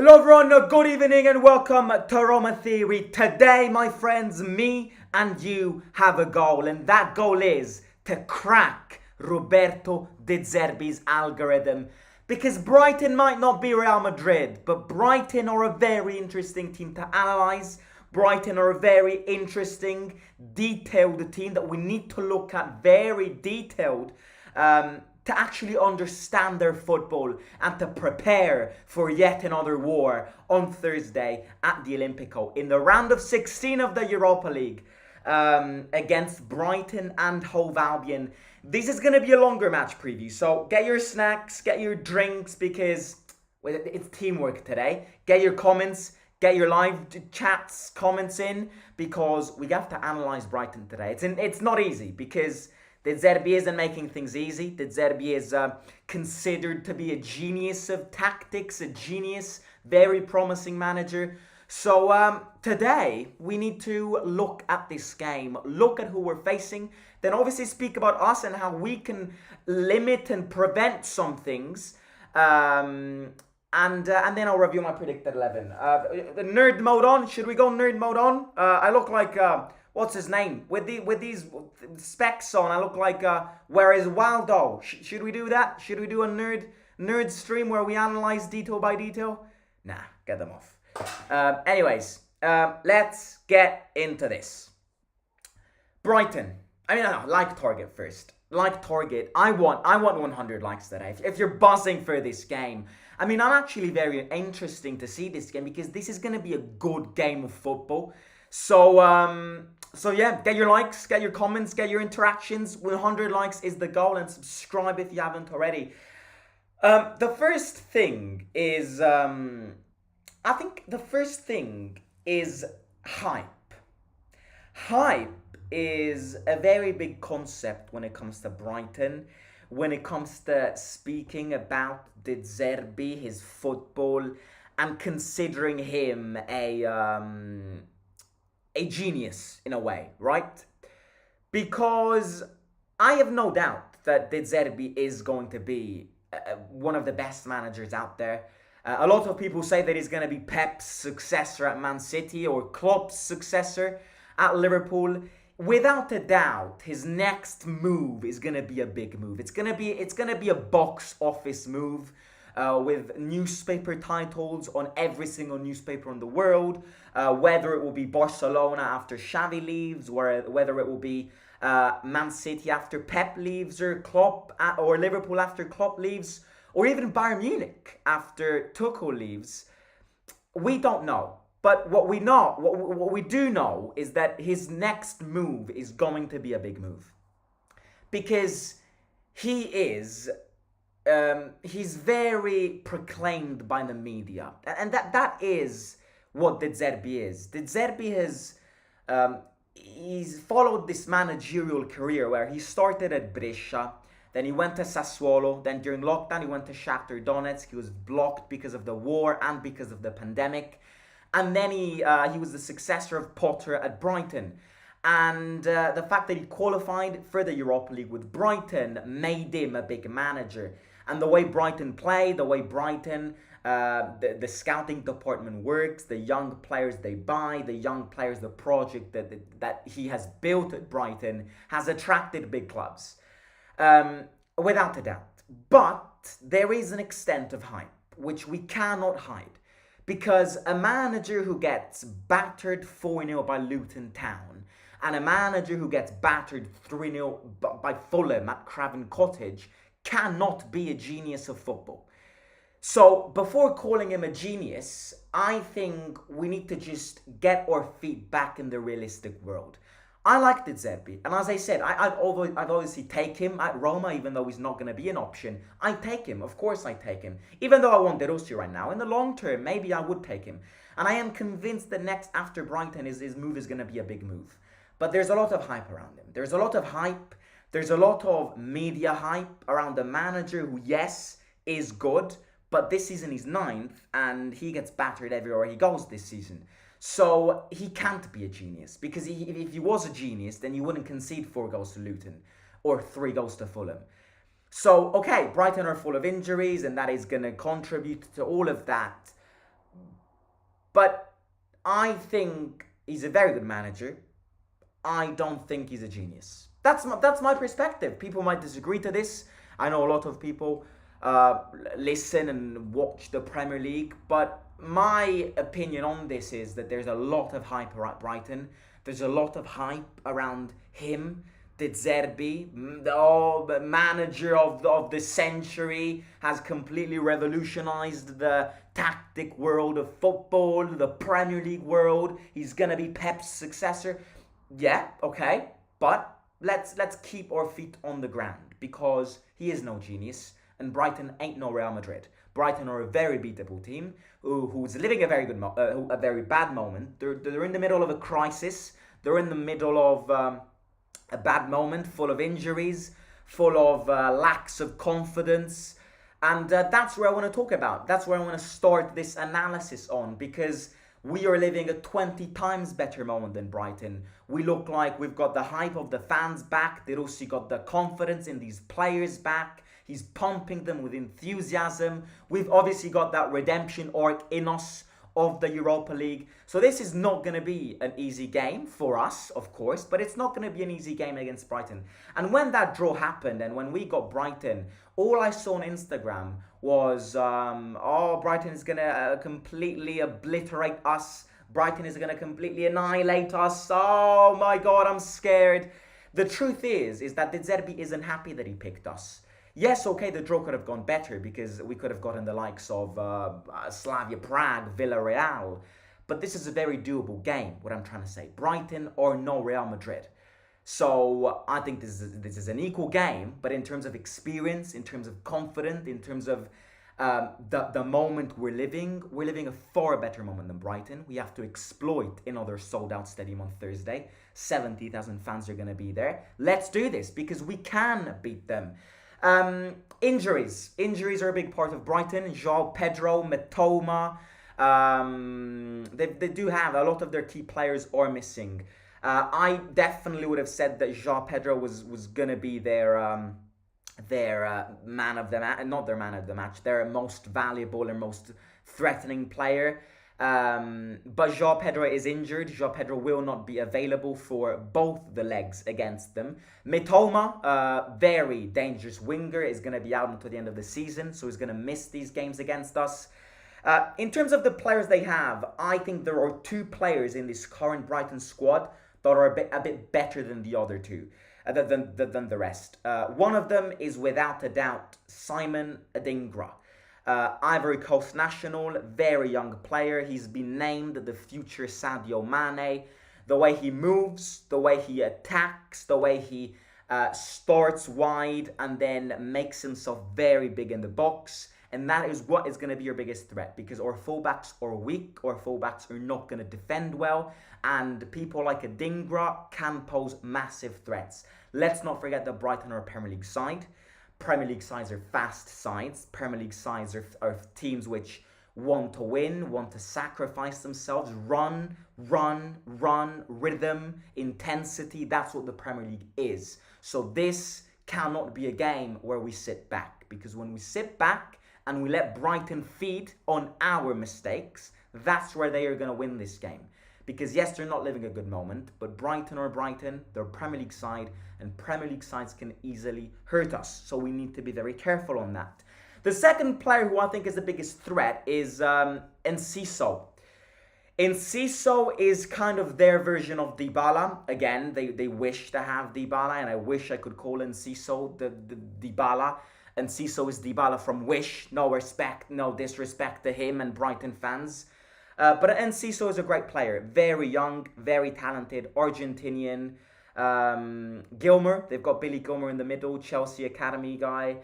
Hello everyone, good evening and welcome to Roma Theory. Today, my friends, me and you have a goal, and that goal is to crack Roberto De Zerbi's algorithm. Because Brighton might not be Real Madrid, but Brighton are a very interesting team to analyse. Brighton are a very interesting, detailed team that we need to look at, very detailed, to actually understand their football and to prepare for yet another war on Thursday at the Olimpico in the round of 16 of the Europa League against Brighton and Hove Albion. This is going to be a longer match preview, so get your snacks, get your drinks, because it's teamwork today. Get your comments, get your live chats, comments in, because we have to analyse Brighton today. It's not easy, because De Zerbi isn't making things easy. De Zerbi is considered to be a genius of tactics, a genius, very promising manager. So today we need to look at this game, look at who we're facing, then obviously speak about us and how we can limit and prevent some things. And then I'll review my predicted 11. Nerd mode on. Should we go nerd mode on? I look like what's his name? With these specs on, I look like where is Waldo? Should we do that? Should we do a nerd stream where we analyze detail by detail? Nah, get them off. Anyways, let's get into this. Brighton. Like target first. Like target. I want 100 likes today. If you're buzzing for this game. I'm actually very interesting to see this game because this is going to be a good game of football. So yeah, get your likes, get your comments, get your interactions. 100 likes is the goal, and subscribe if you haven't already. The first thing is, I think the first thing is hype. Hype is a very big concept when it comes to Brighton, when it comes to speaking about De Zerbi, his football, and considering him a genius in a way, right? Because I have no doubt that De Zerbi is going to be one of the best managers out there. A lot of people say that he's going to be Pep's successor at Man City or Klopp's successor at Liverpool. Without a doubt, his next move is going to be a big move. It's going to be a box office move. With newspaper titles on every single newspaper in the world, whether it will be Barcelona after Xavi leaves, whether it will be Man City after Pep leaves, or Klopp or Liverpool after Klopp leaves, or even Bayern Munich after Tuchel leaves. We don't know, but what we do know is that his next move is going to be a big move, because he is. He's very proclaimed by the media, and that is what De Zerbi is. De Zerbi has he's followed this managerial career where he started at Brescia, then he went to Sassuolo, then during lockdown he went to Shakhtar Donetsk. He was blocked because of the war and because of the pandemic, and then he was the successor of Potter at Brighton. And the fact that he qualified for the Europa League with Brighton made him a big manager. And the way Brighton play, the way Brighton, the scouting department works, the young players they buy, the young players, the project that he has built at Brighton has attracted big clubs, without a doubt. But there is an extent of hype, which we cannot hide. Because a manager who gets battered 4-0 by Luton Town, and a manager who gets battered 3-0 by Fulham at Craven Cottage cannot be a genius of football. So before calling him a genius, I think we need to just get our feet back in the realistic world. I like De Zerbi, and as I said, I'd obviously take him at Roma, even though he's not going to be an option. I take him, of course I take him. Even though I want De Rossi right now, in the long term, maybe I would take him. And I am convinced that next after Brighton, his move is going to be a big move. But there's a lot of hype around him. There's a lot of hype. There's a lot of media hype around the manager who, yes, is good, but this season he's 9th and he gets battered everywhere he goes this season. So he can't be a genius, because if he was a genius, then you wouldn't concede 4 goals to Luton or 3 goals to Fulham. So, okay, Brighton are full of injuries and that is going to contribute to all of that. But I think he's a very good manager. I don't think he's a genius. That's my perspective. People might disagree to this. I know a lot of people uh, listen and watch the Premier League, but my opinion on this is that there's a lot of hype around Brighton. There's a lot of hype around him. The Zerbi, the manager of the century, has completely revolutionized the tactic world of football, the Premier League world. He's gonna be Pep's successor. Yeah, okay, but let's keep our feet on the ground because he is no genius and Brighton ain't no Real Madrid. Brighton are a very beatable team who's living a very a very bad moment. They're in the middle of a crisis. They're in the middle of a bad moment, full of injuries, full of lacks of confidence. And that's where I want to talk about. That's where I want to start this analysis on because we are living a 20 times better moment than Brighton. We look like we've got the hype of the fans back. They've also got the confidence in these players back. He's pumping them with enthusiasm. We've obviously got that redemption arc in us of the Europa League. So this is not going to be an easy game for us, of course, but it's not going to be an easy game against Brighton. And when that draw happened and when we got Brighton, all I saw on Instagram was, Brighton is going to completely obliterate us. Brighton is going to completely annihilate us. Oh my God, I'm scared. The truth is that the Zerbi isn't happy that he picked us. Yes, okay, the draw could have gone better because we could have gotten the likes of Slavia Prague, Villarreal. But this is a very doable game, what I'm trying to say. Brighton or no Real Madrid. So I think this is an equal game, but in terms of experience, in terms of confidence, in terms of the moment we're living a far better moment than Brighton. We have to exploit another sold-out stadium on Thursday. 70,000 fans are going to be there. Let's do this because we can beat them. Injuries are a big part of Brighton. João Pedro, Mitoma, they do have a lot of their key players are missing. I definitely would have said that João Pedro was gonna be their man of the match, not their man of the match, their most valuable and most threatening player. But João Pedro is injured. João Pedro will not be available for both the legs against them. Mitoma, very dangerous winger, is going to be out until the end of the season, so he's going to miss these games against us. In terms of the players they have, I think there are two players in this current Brighton squad that are a bit better than the other two, than the rest. One of them is without a doubt Simon Adingra. Ivory Coast national, very young player. He's been named the future Sadio Mane. The way he moves, the way he attacks, the way he starts wide and then makes himself very big in the box. And that is what is going to be your biggest threat because our fullbacks are weak, our fullbacks are not going to defend well, and people like Adingra can pose massive threats. Let's not forget that Brighton are a Premier League side. Premier League sides are fast sides. Premier League sides are teams which want to win, want to sacrifice themselves, run, rhythm, intensity. That's what the Premier League is. So this cannot be a game where we sit back because when we sit back and we let Brighton feed on our mistakes, that's where they are going to win this game. Because yes, they're not living a good moment, but Brighton, they're a Premier League side, and Premier League sides can easily hurt us. So we need to be very careful on that. The second player who I think is the biggest threat is Enciso. Enciso is kind of their version of Dybala. Again, they wish to have Dybala, and I wish I could call Enciso the Dybala. Enciso is Dybala from Wish. No respect, no disrespect to him and Brighton fans. But Enciso is a great player. Very young, very talented, Argentinian. Gilmer, they've got Billy Gilmer in the middle, Chelsea Academy guy.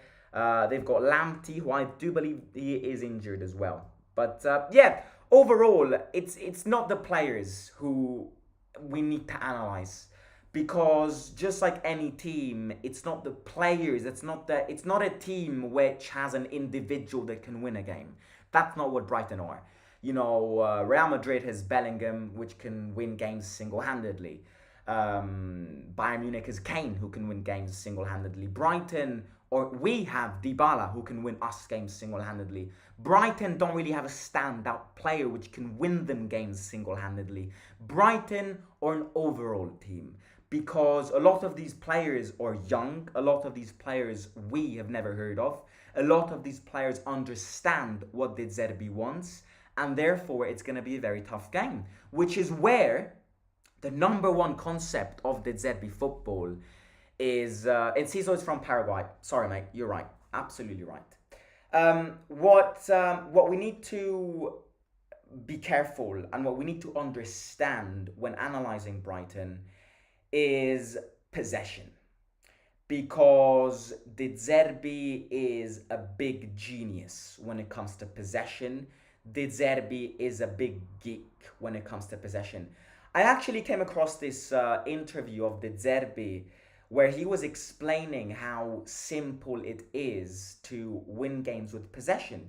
They've got Lamptey, who I do believe he is injured as well. But yeah, overall, it's not the players who we need to analyze. Because just like any team, it's not the players, it's not a team which has an individual that can win a game. That's not what Brighton are. You know, Real Madrid has Bellingham, which can win games single-handedly. Bayern Munich has Kane, who can win games single-handedly. Brighton or we have Dybala who can win us games single-handedly. Brighton don't really have a standout player which can win them games single-handedly. Brighton are an overall team because a lot of these players are young, a lot of these players we have never heard of, a lot of these players understand what De Zerbi wants, and therefore it's going to be a very tough game, which is where the number one concept of De Zerbi football is, and Ciso is from Paraguay. Sorry, mate, you're right. Absolutely right. What we need to be careful and what we need to understand when analyzing Brighton is possession. Because De Zerbi is a big genius when it comes to possession. De Zerbi is a big geek when it comes to possession. I actually came across this interview of De Zerbi where he was explaining how simple it is to win games with possession.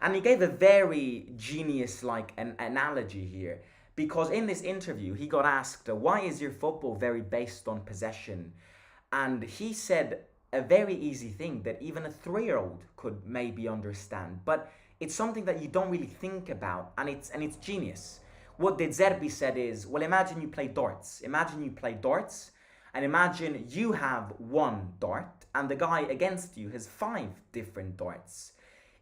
And he gave a very genius-like analogy here. Because in this interview, he got asked, why is your football very based on possession? And he said a very easy thing that even a 3-year-old could maybe understand. But it's something that you don't really think about, and it's genius. What De Zerbi said is, well, imagine you play darts. Imagine you play darts, and imagine you have one dart, and the guy against you has 5 different darts.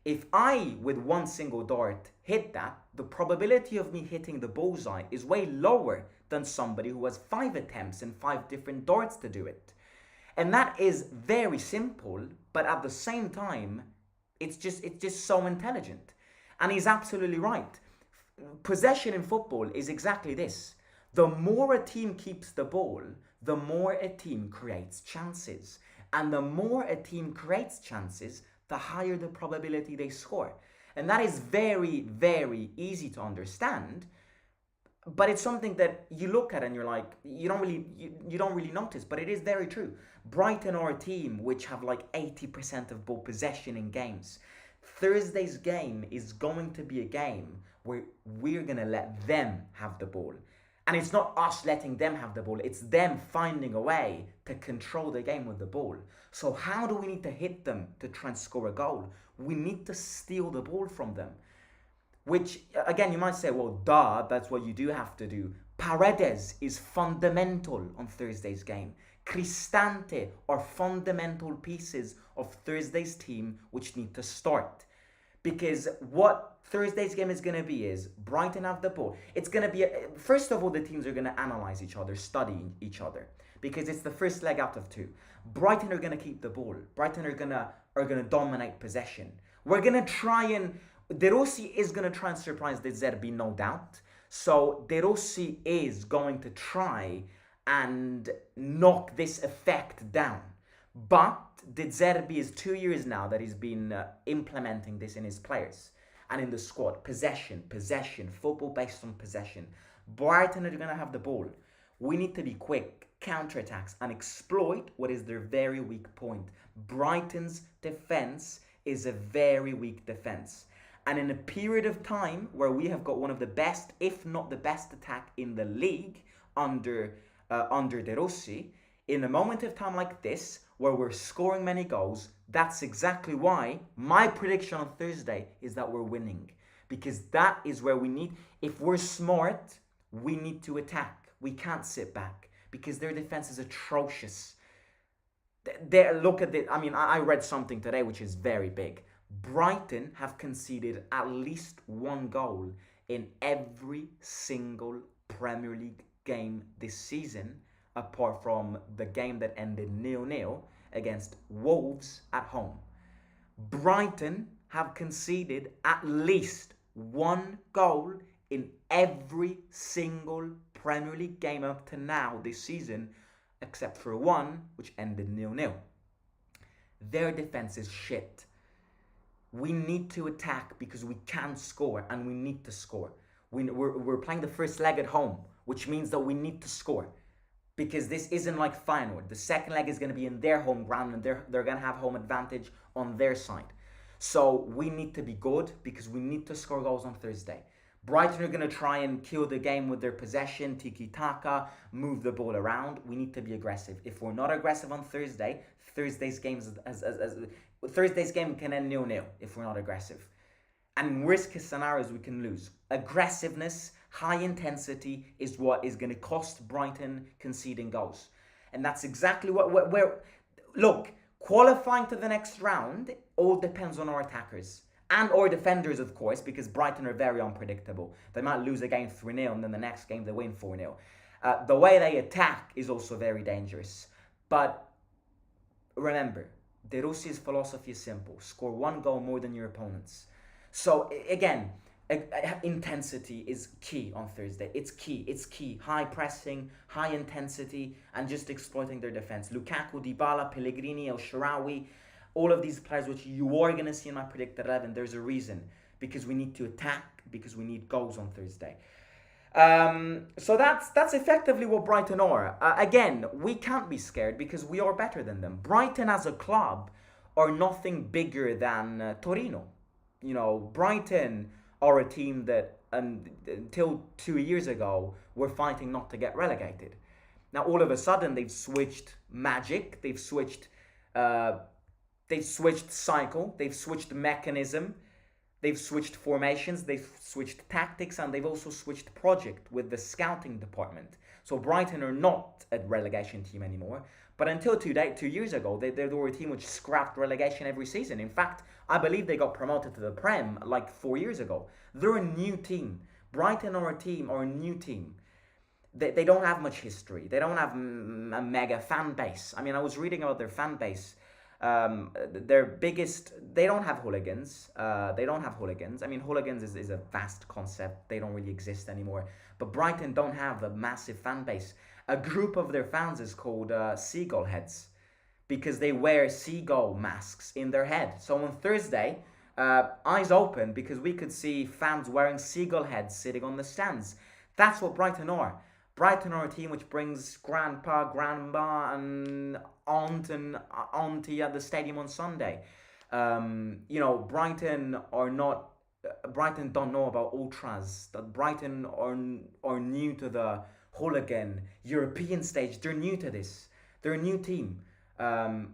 If I, with one single dart, hit that, the probability of me hitting the bullseye is way lower than somebody who has 5 attempts and 5 different darts to do it. And that is very simple, but at the same time, it's just so intelligent. And he's absolutely right. Possession in football is exactly this. The more a team keeps the ball, the more a team creates chances. And the more a team creates chances, the higher the probability they score. And that is very, very easy to understand. But it's something that you look at and you're like, you don't really notice, but it is very true. Brighton are a team which have like 80% of ball possession in games. Thursday's game is going to be a game where we're going to let them have the ball. And it's not us letting them have the ball, it's them finding a way to control the game with the ball. So how do we need to hit them to try and score a goal? We need to steal the ball from them. Which, again, you might say, well, duh, that's what you do have to do. Paredes is fundamental on Thursday's game. Cristante are fundamental pieces of Thursday's team which need to start. Because what Thursday's game is going to be is Brighton have the ball. It's going to be, first of all, the teams are going to analyze each other, study each other. Because it's the first leg out of 2. Brighton are going to keep the ball. Brighton are going to dominate possession. We're going to try and... De Rossi is going to try and surprise De Zerbi, no doubt. So De Rossi is going to try and knock this effect down. But De Zerbi is 2 years now that he's been implementing this in his players and in the squad. Possession, football based on possession. Brighton are going to have the ball. We need to be quick, counterattacks, and exploit what is their very weak point. Brighton's defense is a very weak defense. And in a period of time where we have got one of the best, if not the best attack in the league under De Rossi, in a moment of time like this, where we're scoring many goals, that's exactly why my prediction on Thursday is that we're winning. Because that is where we need, if we're smart, we need to attack. We can't sit back because their defense is atrocious. Look at it. I mean, I read something today which is very big. Brighton have conceded at least 1 goal in every single Premier League game this season, apart from the game that ended 0-0 against Wolves at home. Brighton have conceded at least 1 goal in every single Premier League game up to now this season, except for one which ended 0-0. Their defense is shit. We need to attack because we can score and we need to score. We're playing the first leg at home, which means that we need to score. Because this isn't like Feyenoord. The second leg is going to be in their home ground and they're going to have home advantage on their side. So we need to be good because we need to score goals on Thursday. Brighton are going to try and kill the game with their possession, tiki-taka, move the ball around. We need to be aggressive. If we're not aggressive on Thursday, Thursday's games Thursday's game can end 0-0 if we're not aggressive. And in worst case scenarios, we can lose. Aggressiveness, high intensity is what is going to cost Brighton conceding goals. And that's exactly where look, qualifying to the next round all depends on our attackers. And our defenders, of course, because Brighton are very unpredictable. They might lose a game 3-0 and then the next game they win 4-0. The way they attack is also very dangerous. But remember, De Rossi's philosophy is simple. Score one goal more than your opponents. So again, intensity is key on Thursday. It's key. High pressing, high intensity, and just exploiting their defense. Lukaku, Dybala, Pellegrini, El Shaarawy, all of these players which you are going to see in my predicted 11, there's a reason. Because we need to attack, because we need goals on Thursday. So that's effectively what Brighton are. Again, we can't be scared because we are better than them. Brighton as a club are nothing bigger than Torino. You know, Brighton are a team that until 2 years ago were fighting not to get relegated. Now all of a sudden they've switched magic, they've switched cycle, they've switched mechanism, they've switched formations, they've switched tactics, and they've also switched project with the scouting department. So Brighton are not a relegation team anymore. But until 2 years ago, they were a team which scrapped relegation every season. In fact, I believe they got promoted to the Prem like 4 years ago. They're a new team. Brighton are a new team. They don't have much history. They don't have a mega fan base. I mean, I was reading about their fan base. Their biggest, they don't have hooligans. I mean, hooligans is a vast concept. They don't really exist anymore. But Brighton don't have a massive fan base. A group of their fans is called seagull heads because they wear seagull masks in their head. So on Thursday, eyes open because we could see fans wearing seagull heads sitting on the stands. That's what Brighton are. Brighton are a team which brings grandpa, grandma, and aunt and auntie at the stadium on Sunday. Brighton don't know about ultras. That Brighton are new to the hooligan European stage. They're new to this. They're a new team,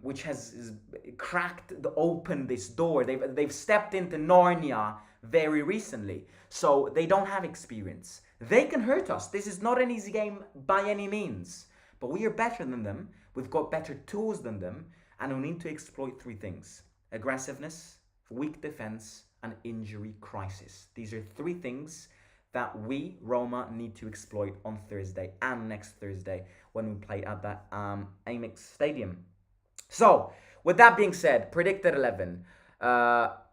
which has cracked open this door. They've stepped into Narnia very recently, so they don't have experience. They can hurt us. This is not an easy game by any means, but we are better than them. We've got better tools than them, and we need to exploit 3 things: aggressiveness, weak defense, and injury crisis. These are 3 things that we, Roma, need to exploit on Thursday and next Thursday when we play at that Amex Stadium. So, with that being said, predicted 11.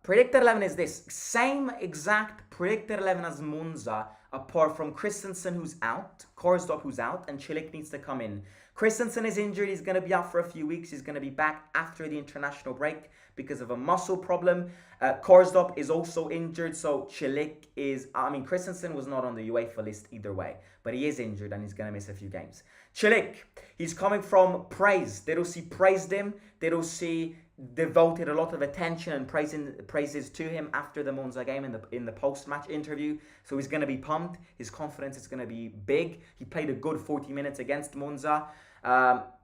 Predicted 11 is this. Same exact predicted 11 as Monza, apart from Christensen who's out, Korsdorp who's out, and Cilic needs to come in. Christensen is injured. He's going to be out for a few weeks. He's going to be back after the international break because of a muscle problem. Korsdorp is also injured, so Christensen was not on the UEFA list either way, but he is injured and he's going to miss a few games. Cilic, he's coming from praise. De Rossi praised him. De Rossi devoted a lot of attention and praises to him after the Monza game in the post-match interview. So he's going to be pumped. His confidence is going to be big. He played a good 40 minutes against Monza.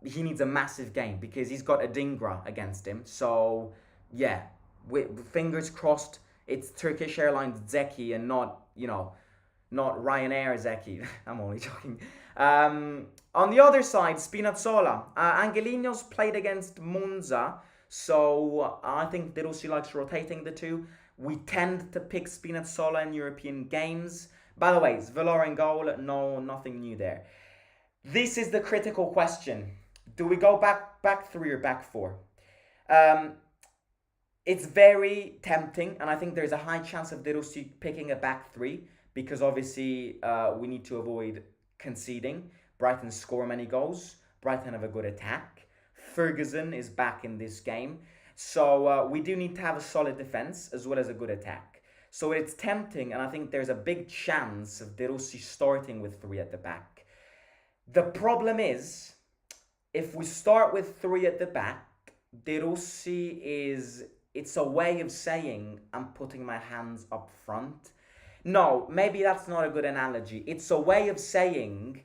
He needs a massive game because he's got Adingra against him. So yeah, fingers crossed. It's Turkish Airlines Zeki and not Ryanair Zeki. I'm only joking. On the other side, Spinazzola. Angelino's played against Monza. So I think De Rossi likes rotating the two. We tend to pick Spinazzola in European games. By the way, Svelor in goal, no, nothing new there. This is the critical question. Do we go back 3 or back 4? It's very tempting, and I think there's a high chance of De Rossi picking a back 3 because obviously we need to avoid conceding. Brighton score many goals. Brighton have a good attack. Ferguson is back in this game. So we do need to have a solid defense as well as a good attack. So it's tempting, and I think there's a big chance of De Rossi starting with 3 at the back. The problem is, if we start with 3 at the back, De Rossi it's a way of saying I'm putting my hands up front. No, maybe that's not a good analogy. It's a way of saying,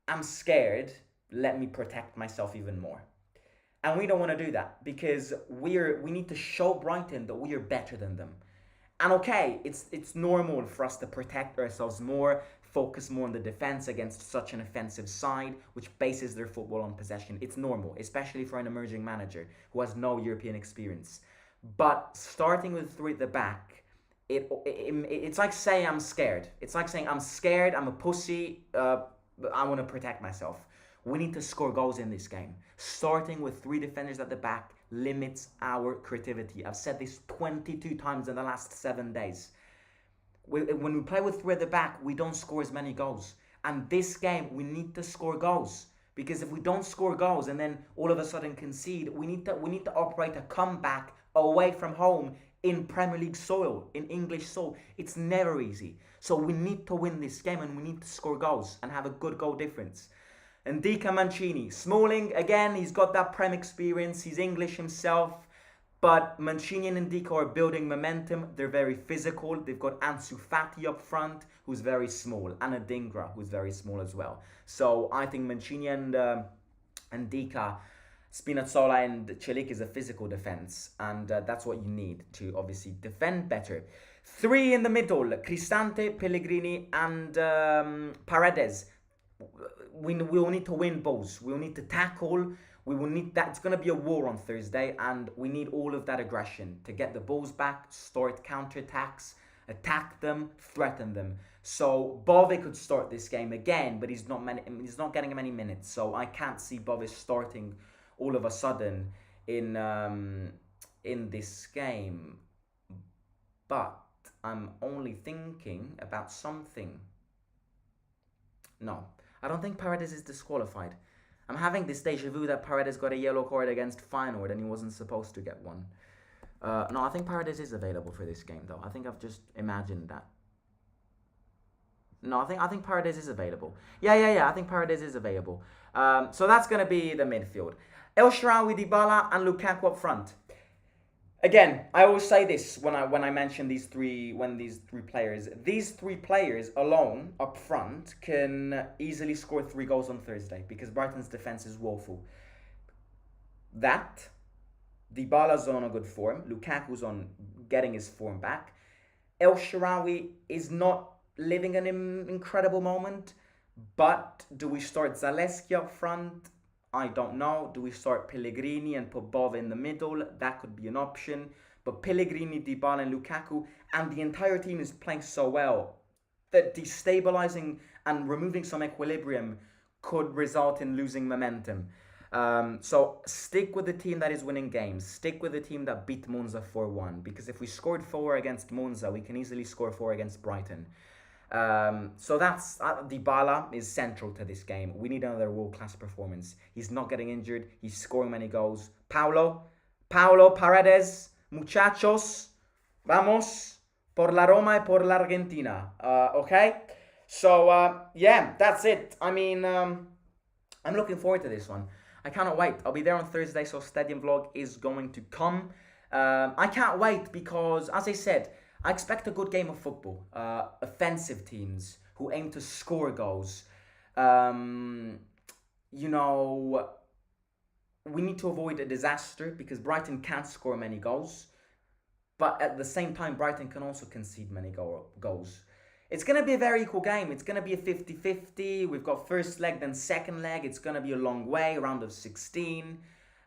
I'm scared, let me protect myself even more. And we don't want to do that because we need to show Brighton that we are better than them. And okay, it's normal for us to protect ourselves more, focus more on the defense against such an offensive side, which bases their football on possession. It's normal, especially for an emerging manager who has no European experience. But starting with three at the back, it's like saying I'm scared. It's like saying I'm scared. I'm a pussy. I want to protect myself. We need to score goals in this game. Starting with three defenders at the back limits our creativity. I've said this 22 times in the last 7 days. When we play with three at the back, we don't score as many goals. And this game, we need to score goals. Because if we don't score goals and then all of a sudden concede, we need to operate a comeback away from home in Premier League soil, in English soil. It's never easy. So we need to win this game and we need to score goals and have a good goal difference. And Dika Mancini. Smalling, again, he's got that Prem experience. He's English himself. But Mancini and Ndika are building momentum. They're very physical. They've got Ansu Fati up front, who's very small. And Adingra, who's very small as well. So I think Mancini and Ndika, Spinazzola and Celik is a physical defense. And that's what you need to obviously defend better. Three in the middle. Cristante, Pellegrini and Paredes. We will need to win balls. We will need to tackle. We will need that. It's going to be a war on Thursday, and we need all of that aggression to get the balls back, start counterattacks, attack them, threaten them. So Bove could start this game again, but he's not getting many minutes. So I can't see Bove starting all of a sudden in this game. But I'm only thinking about something. No, I don't think Paredes is disqualified. I'm having this deja vu that Paredes got a yellow card against Feyenoord and he wasn't supposed to get one. No, I think Paredes is available for this game though. I think I've just imagined that. No, I think Paredes is available. Yeah. I think Paredes is available. So that's gonna be the midfield. El Shaarawy, Dybala, and Lukaku up front. Again, I always say this when I mention these three players alone up front can easily score 3 goals on Thursday because Brighton's defense is woeful. That Dybala's on a good form, Lukaku's on getting his form back. El Shaarawy is not living an incredible moment, but do we start Zaleski up front? I don't know. Do we start Pellegrini and put Bove in the middle? That could be an option. But Pellegrini, Dybala and Lukaku and the entire team is playing so well that destabilizing and removing some equilibrium could result in losing momentum. So stick with the team that is winning games. Stick with the team that beat Monza 4-1. Because if we scored 4 against Monza, we can easily score 4 against Brighton. So that's Dybala is central to this game. We need another world-class performance. He's not getting injured. He's scoring many goals. Paulo Paredes, muchachos, vamos por la Roma y por la Argentina. Okay? So, yeah, that's it. I mean, I'm looking forward to this one. I cannot wait. I'll be there on Thursday, so Stadium Vlog is going to come. I can't wait because, as I said, I expect a good game of football. Offensive teams who aim to score goals. We need to avoid a disaster because Brighton can't score many goals. But at the same time, Brighton can also concede many goals. It's going to be a very equal game. It's going to be a 50-50. We've got first leg, then second leg. It's going to be a long way, round of 16.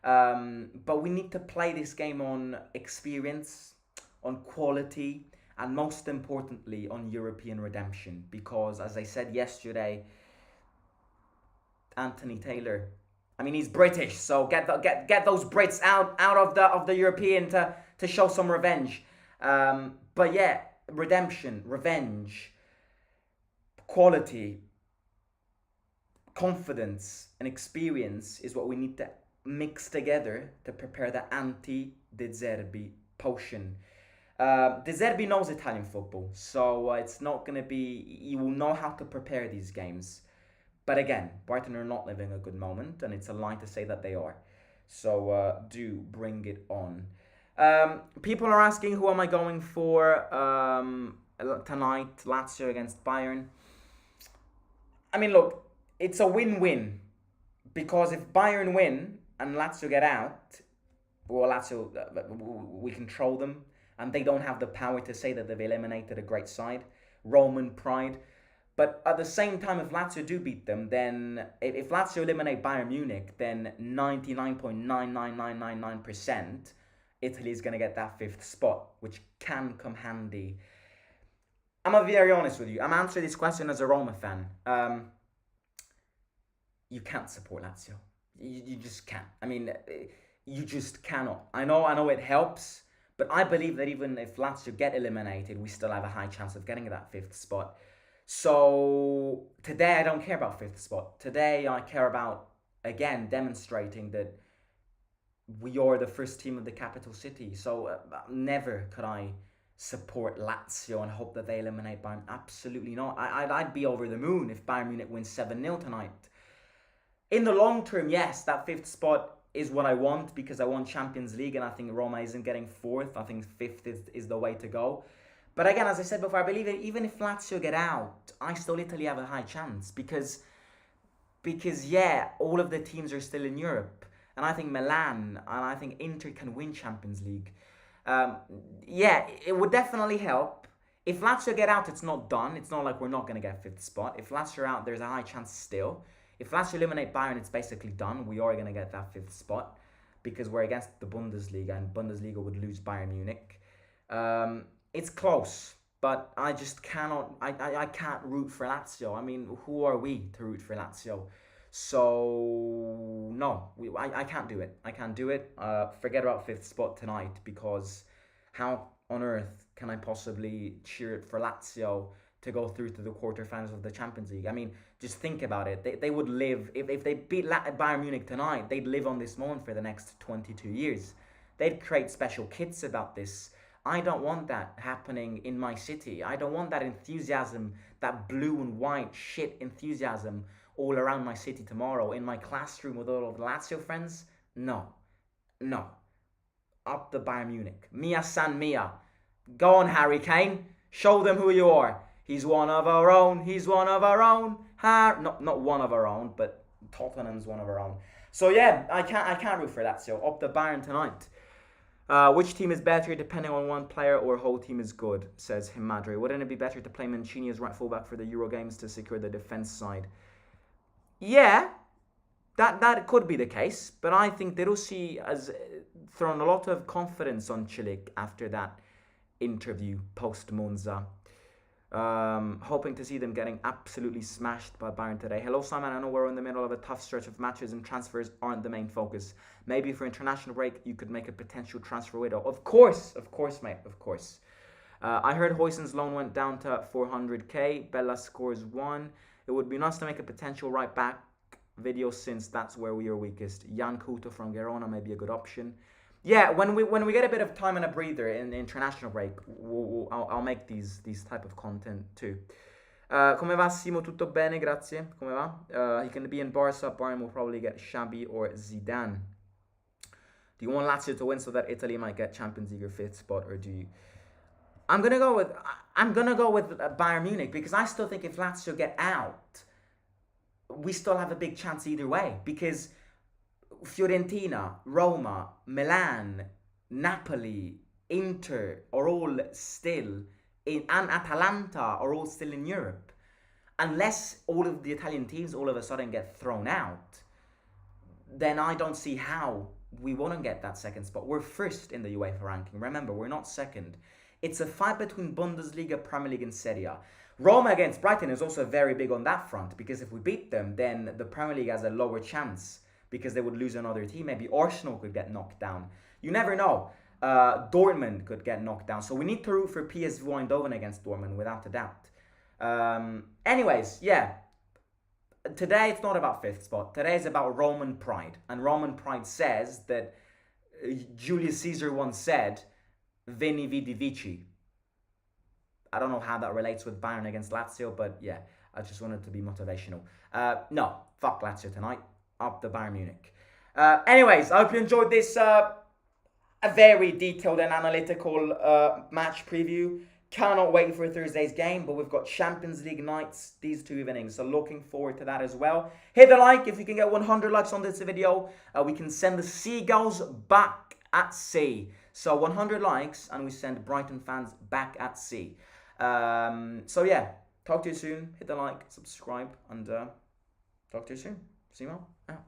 But we need to play this game on experience, on quality, and most importantly on European redemption, because as I said yesterday, Anthony Taylor, I mean he's British, so get those Brits out of the European to show some revenge. But yeah, redemption, revenge, quality, confidence, and experience is what we need to mix together to prepare the anti-De Zerbi potion. De Zerbi knows Italian football, so it's not going to be... You will know how to prepare these games. But again, Brighton are not living a good moment, and it's a lie to say that they are. So do bring it on. People are asking who am I going for. tonight, Lazio against Bayern. I mean, look, it's a win-win because if Bayern win and Lazio get out, well, Lazio, we control them, and they don't have the power to say that they've eliminated a great side. Roman pride. But at the same time, if Lazio do beat them, then if Lazio eliminate Bayern Munich, then 99.99999% Italy is going to get that 5th spot, which can come handy. I'm going to be very honest with you. I'm answering this question as a Roma fan. You can't support Lazio. You just can't. I mean, you just cannot. I know it helps, but I believe that even if Lazio get eliminated, we still have a high chance of getting that 5th spot. So today I don't care about 5th spot. Today I care about, again, demonstrating that we are the first team of the capital city. So never could I support Lazio and hope that they eliminate Bayern. Absolutely not. I'd be over the moon if Bayern Munich wins 7-0 tonight. In the long term, yes, that 5th spot is what I want because I want Champions League and I think Roma isn't getting 4th. I think 5th is the way to go. But again, as I said before, I believe that even if Lazio get out, I still Italy have a high chance because yeah, all of the teams are still in Europe. And I think Milan and I think Inter can win Champions League. Yeah, it would definitely help. If Lazio get out, it's not done. It's not like we're not going to get 5th spot. If Lazio are out, there's a high chance still. If Lazio eliminate Bayern, it's basically done. We are going to get that 5th spot because we're against the Bundesliga and Bundesliga would lose Bayern Munich. It's close, but I just cannot. I can't root for Lazio. I mean, who are we to root for Lazio? So no, I can't do it. I can't do it. Forget about 5th spot tonight because how on earth can I possibly cheer it for Lazio to go through to the quarterfinals of the Champions League? I mean, just think about it. They would live if they beat Bayern Munich tonight. They'd live on this moment for the next 22 years. They'd create special kits about this. I don't want that happening in my city. I don't want that enthusiasm, that blue and white shit enthusiasm all around my city tomorrow in my classroom with all of the Lazio friends. No. Up the Bayern Munich. Mia San Mia. Go on, Harry Kane. Show them who you are. He's one of our own. He's one of our own. Not one of our own, but Tottenham's one of our own. So yeah, I can't root for Lazio. Up the Bayern tonight. Which team is better depending on one player or whole team is good, says Himadri. Wouldn't it be better to play Mancini as right fullback for the Euro games to secure the defense side? Yeah, that could be the case, but I think De Rossi has thrown a lot of confidence on Cilic after that interview post Monza. Hoping to see them getting absolutely smashed by Bayern today. Hello Simon, I know we're in the middle of a tough stretch of matches and transfers aren't the main focus. Maybe for international break you could make a potential transfer window. Of course mate, of course. I heard Huijsen's loan went down to 400k. Bella scores 1. It would be nice to make a potential right back video since that's where we are weakest. Jan Couto from Verona may be a good option. Yeah, when we get a bit of time and a breather in the international break, I'll make these type of content too. Come va Simo? Tutto bene, grazie. Come va? He can be in Barca. Bayern will probably get Xabi or Zidane. Do you want Lazio to win so that Italy might get Champions League or 5th spot, or do you? I'm gonna go with Bayern Munich because I still think if Lazio get out, we still have a big chance either way because Fiorentina, Roma, Milan, Napoli, Inter are all still in, and Atalanta are all still in Europe. Unless all of the Italian teams all of a sudden get thrown out, then I don't see how we wouldn't get that 2nd spot. We're 1st in the UEFA ranking. Remember, we're not 2nd. It's a fight between Bundesliga, Premier League and Serie A. Roma against Brighton is also very big on that front because if we beat them, then the Premier League has a lower chance because they would lose another team. Maybe Arsenal could get knocked down. You never know. Dortmund could get knocked down. So we need to root for PSV Eindhoven against Dortmund without a doubt. Anyways, yeah. Today it's not about 5th spot. Today is about Roman pride. And Roman pride says that Julius Caesar once said, Veni vidi vici. I don't know how that relates with Bayern against Lazio, but yeah, I just wanted to be motivational. No, fuck Lazio tonight. Up the Bayern Munich. Anyways, I hope you enjoyed this a very detailed and analytical match preview. Cannot wait for Thursday's game, but we've got Champions League nights these 2 evenings, so looking forward to that as well. Hit the like if you can get 100 likes on this video. We can send the Seagulls back at sea. So 100 likes and we send Brighton fans back at sea. So yeah, talk to you soon. Hit the like, subscribe, and talk to you soon. See you all. Out.